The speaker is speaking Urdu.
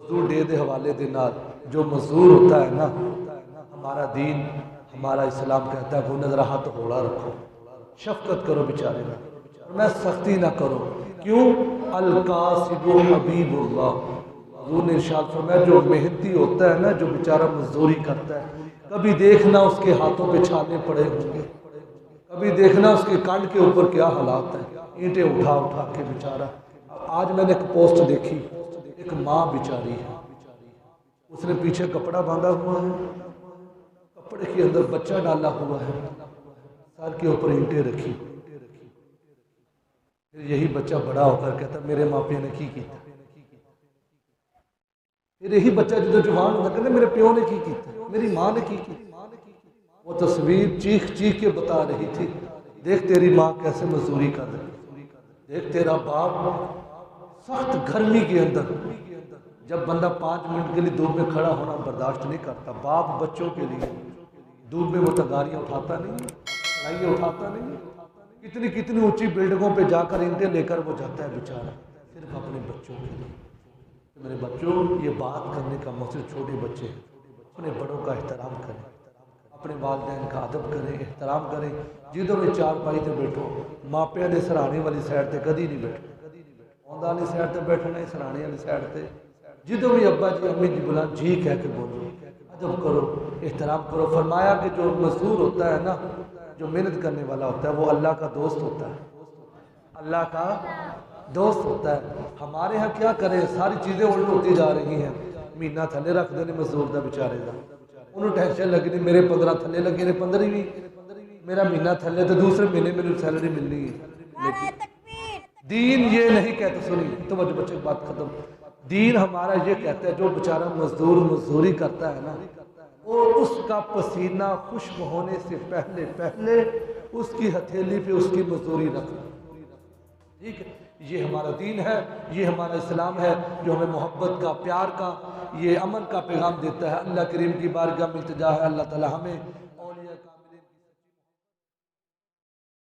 مزدور ڈے دے حوالے دے نال جو مزدور ہوتا ہے نا، ہمارا دین ہمارا اسلام کہتا ہے وہ نظر ہاتھ ہوڑا رکھو، شفقت کرو بیچارے نا، میں سختی نہ کرو۔ کیوں؟ القاسب حبیب اللہ، حضور نے ارشاد فرمایا جو محنتی ہوتا ہے نا، جو بیچارہ مزدوری کرتا ہے، کبھی دیکھنا اس کے ہاتھوں پہ چھالے پڑے ہوں گے، کبھی دیکھنا اس کے کانڈ کے اوپر کیا حالات ہیں، اینٹیں اٹھا اٹھا کے بیچارہ۔ آج میں نے ایک پوسٹ دیکھی، ایک ماں بیچاری ہے، اس نے پیچھے کپڑا باندھا ہوا ہے، کپڑے کے اندر بچہ ڈالا ہوا ہے، سر کے اوپر اینٹیں رکھی، پھر یہی بچہ بڑا ہو کر کہتا میرے ماں پیو نے کی کیتا، پھر یہی بچہ جدو جوان ہوتا کہتا میرے پیو نے کی کیتا، میری ماں نے کی کیتا۔ وہ تصویر چیخ چیخ کے بتا رہی تھی، دیکھ تیری ماں کیسے مزدوری کر رہی، دیکھ تیرا باپ سخت گرمی کے اندر، جب بندہ 5 منٹ کے لیے دھوپ میں کھڑا ہونا برداشت نہیں کرتا، باپ بچوں کے لیے دھوپ میں وہ تگاریاں اٹھاتا نہیں ہے، لائیاں اٹھاتا نہیں ہے، کتنی کتنی اونچی بلڈنگوں پہ جا کر اینٹیں لے کر وہ جاتا ہے بیچارہ صرف اپنے بچوں کے لیے۔ میرے بچوں، یہ بات کرنے کا مقصد چھوٹے بچے اپنے بڑوں کا احترام کریں، اپنے والدین کا ادب کریں، احترام کریں، جدوں میں 4 پائی تے بیٹھو، ماپیاں دے سرانے والی سائڈ تے کدی نہیں بیٹھو، اوندا والی سائڈ تے بیٹھنا ہے، سرانے والی سائڈ تے جدوں بھی ابا جی امی جی بلند جی کہہ کے بولو، ادب کرو، احترام کرو۔ فرمایا کہ جو مزدور ہوتا ہے نا، جو محنت کرنے والا ہوتا ہے وہ اللہ کا دوست ہوتا ہے، اللہ کا دوست ہوتا ہے۔ ہمارے ہاں کیا کریں، ساری چیزیں الٹ ہوتی جا رہی ہیں، مہینہ تھلے رکھ دینے مزدور دا بیچارے دا، انہوں ٹینشن لگی نہیں میرے 15 تھلے لگے نے 15ویں میرا مہینہ تھلے تو دوسرے مہینے میری سیلری ملنی ہے۔ لیکن دین یہ نہیں کہتا، سنی توجہ بچے بات ختم، دین ہمارا یہ کہتا ہے جو بیچارہ مزدور مزدوری کرتا ہے نا، وہ اس کا پسینہ خشک ہونے سے پہلے پہلے اس کی ہتھیلی پہ اس کی مزدوری رکھنا، ٹھیک ہے؟ یہ ہمارا دین ہے، یہ ہمارا اسلام ہے جو ہمیں محبت کا، پیار کا، یہ امن کا پیغام دیتا ہے۔ اللہ کریم کی بارگاہ میں التجا ہے اللہ تعالی ہمیں